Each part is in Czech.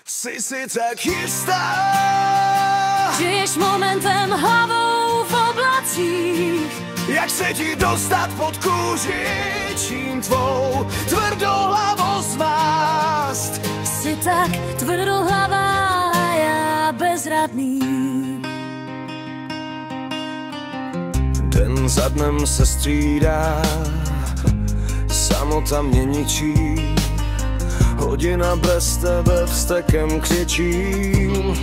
Jsi si tak jistá, žiješ momentem hlavou v oblacích. jak se ti dostat pod kůži, čím tvou tvrdohlavost mást. Jsi tak tvrdohlavá a já bezradný. Den za dnem se střídá, samota mě ničí. Hodina bez tebe vztekem křičím.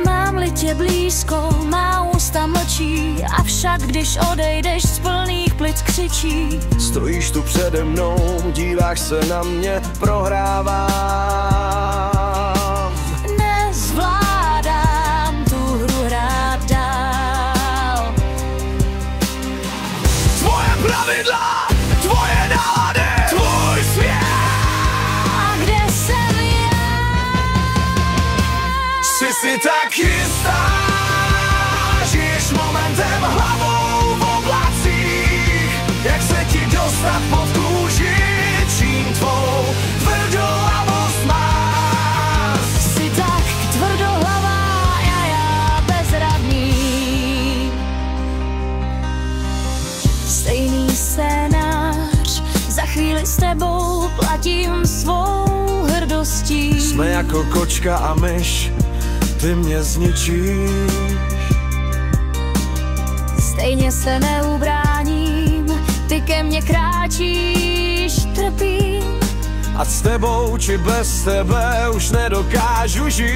Mám-li tě blízko, má ústa mlčí, avšak když odejdeš z plných plic křičí. Stojíš tu přede mnou, díváš se na mě, prohrávám. Nezvládám tu hru hrát dál. Tvoje pravidla, tvoje nálady, tvůj svět. A kde jsem já? Jsi si tak jistá, žiješ momentem hlavou v oblacích. Jak se ti dostat pod kůži, čím tvou tvrdohlavost máš. Jsi tak tvrdohlavá a já bezradný. Stejný scénář, za chvíli s tebou platím svou hrdostí. Jsme jako kočka a myš, ty mě zničíš. Stejně se neubráním, ty ke mně kráčíš, trpím. A s tebou či bez tebe už nedokážu žít.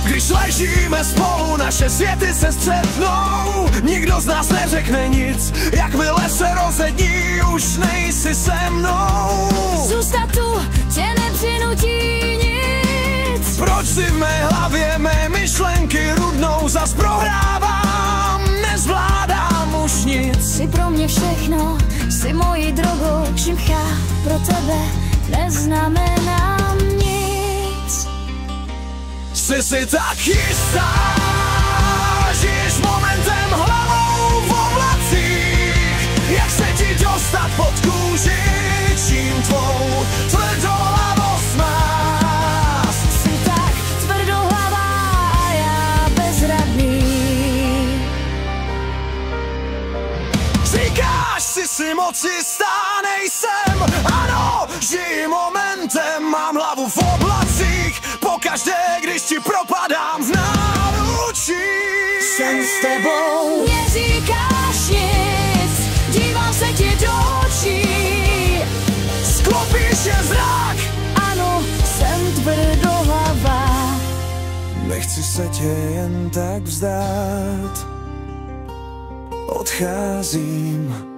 Když ležíme spolu, naše světy se střetnou. Nikdo z nás neřekne nic, jakmile se rozední, už nejsi se mnou. Zůstat tu tě nepřinutí nic. Proč si v mé hlavě mé myšlenky rudnou, zas prohrávám, nezvládám už nic. Jsi pro mě všechno, jsi mojí drogou, čimcha pro tebe neznamenám nic. Jsi si tak jistá, žiješ momentem hlavou v oblacích. Jak se ti dostat pod kůži, čím tvou tvrdohlavost máš. Jsi tak tvrdohlavá a já bezradný. Říkáš si moc jistá, nejsem. Ano, žiji momentem, mám hlavu v oblacích. Pokaždé, když ti propadám v náručí. Jsem s tebou, neříkáš nic, dívám se ti do očí. Sklopíš je zrak. Ano, jsem tvrdohlavá. Nechci se tě jen tak vzdát. Odcházím.